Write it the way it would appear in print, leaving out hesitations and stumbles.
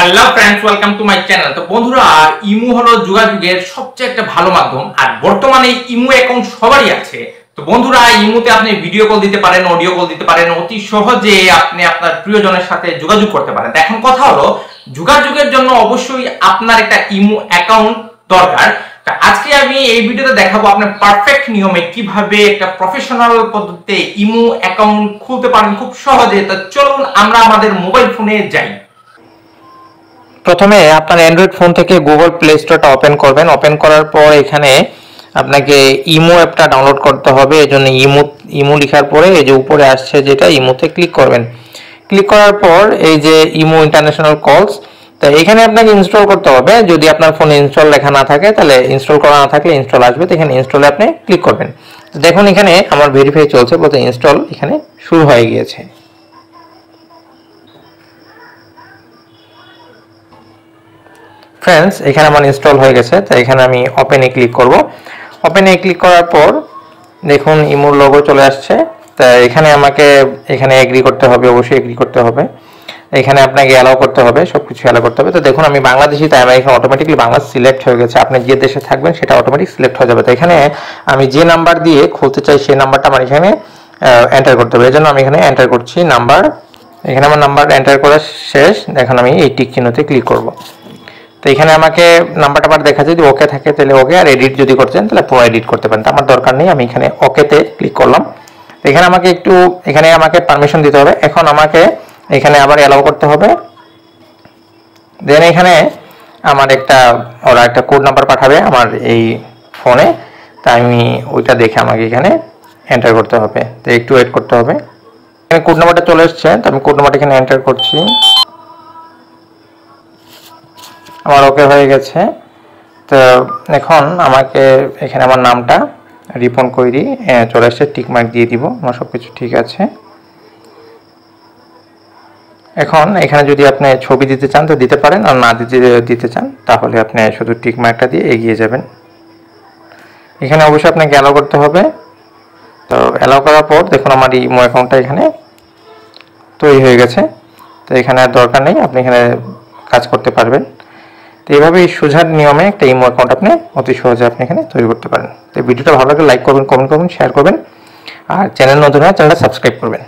Hello friends, welcome to my channel. তো বন্ধুরা, imo হলো যোগাযোগের সবচেয়ে একটা ভালো মাধ্যম, আর বর্তমানে ইমো অ্যাকাউন্ট সবারই আছে। তো বন্ধুরা, ইমোতে আপনি ভিডিও কল দিতে পারেন, অডিও কল দিতে পারেন, অতি সহজে আপনি আপনার প্রিয়জনের সাথে যোগাযোগ করতে পারেন। এখন কথা হলো, যোগাযোগের জন্য অবশ্যই আপনার একটা ইমো অ্যাকাউন্ট দরকার। আজকে আমি এই ভিডিওতে দেখাবো আপনার পারফেক্ট নিয়মে কিভাবে একটা প্রফেশনাল পদ্ধতিতে ইমো অ্যাকাউন্ট খুলতে পারেন খুব সহজে। তো চলুন আমরা আমাদের মোবাইল ফোনে যাই। প্রথমে আপনার অ্যান্ড্রয়েড ফোন থেকে গুগল প্লে স্টোরটা ওপেন করবেন। ওপেন করার পর এখানে আপনাকে ইমো অ্যাপটা ডাউনলোড করতে হবে। এজন্য ইমো লেখার পরে এই যে উপরে আসছে যেটা, ইমোতে ক্লিক করবেন। ক্লিক করার পর এই যে ইমো ইন্টারন্যাশনাল কলস, তো এখানে আপনাকে ইনস্টল করতে হবে। যদি আপনার ফোনে ইনস্টল লেখা না থাকে তাহলে ইনস্টল করা না থাকলে ইনস্টল আসবে, তো এখানে ইনস্টলে আপনি ক্লিক করবেন। দেখুন এখানে আমার ভেরিফাই চলছে, বলতে ইনস্টল এখানে শুরু হয়ে গিয়েছে। ফ্রেন্ডস, এখানে আমার ইনস্টল হয়ে গেছে, তো এখানে আমি ওপেনে ক্লিক করব। ওপেনে ক্লিক করার পর দেখুন ইমোর লোগো চলে আসছে। তো এখানে আমাকে এগ্রি করতে হবে, অবশ্যই এগ্রি করতে হবে। এখানে আপনাকে অ্যালাউ করতে হবে, সব কিছু অ্যালাউ করতে হবে। তো দেখুন আমি বাংলাদেশি, তাই আমার এখানে অটোমেটিকলি বাংলা সিলেক্ট হয়ে গেছে। আপনি যে দেশে থাকবেন সেটা অটোমেটিক সিলেক্ট হয়ে যাবে। তো এখানে আমি যে নাম্বার দিয়ে খুলতে চাই সেই নাম্বারটা আমার এখানে এন্টার করতে হবে। এই জন্য আমি এখানে এন্টার করছি নাম্বার। এখানে আমার নাম্বার এন্টার করা শেষ। এখন আমি এই টিক চিহ্নতে ক্লিক করব। তো এখানে আমাকে নাম্বারটা আবার দেখা, যদি ওকে থাকে তাহলে ওকে, আর এডিট যদি করতে চান তাহলে পুরো এডিট করতে পারেন। তো আমার দরকার নেই, আমি এখানে ওকেতে ক্লিক করলাম। এখানে আমাকে পারমিশন দিতে হবে। এখন আমাকে এখানে আবার অ্যালাউ করতে হবে। দেন এখানে ওরা একটা কোড নাম্বার পাঠাবে আমার এই ফোনে, তাই আমি ওইটা দেখে আমাকে এখানে এন্টার করতে হবে। তো একটু ওয়েট করতে হবে। এখানে কোড নাম্বারটা চলে এসছে, তো আমি কোড নাম্বারটা এখানে এন্টার করছি। আমার ওকে হয়ে গেছে। তো এখন আমাকে এখানে আমার নামটা রিপন কৈরি চলে আসছে, টিক মার্ক দিয়ে দিব, আমার সব কিছু ঠিক আছে। এখন এখানে যদি আপনি ছবি দিতে চান তো দিতে পারেন, আর না দিতে চান তাহলে আপনি শুধু টিক মার্কটা দিয়ে এগিয়ে যাবেন। এখানে অবশ্যই আপনাকে অ্যালাউ করতে হবে। তো অ্যালাউ করার পর দেখুন আমার ইমো অ্যাকাউন্টটা এখানে তৈরি হয়ে গেছে। তো এখানে আর দরকার নেই, আপনি এখানে কাজ করতে পারবেন। তো এইভাবে এই সোজা নিয়মে একটা ইমো অ্যাকাউন্ট আপনি অতি সহজে আপনি এখানে তৈরি করতে পারেন। তো ভিডিওটা ভালো লাগলে লাইক করবেন, কমেন্ট করবেন, শেয়ার করবেন, আর চ্যানেল নতুন হলে চ্যানেলটা সাবস্ক্রাইব করবেন।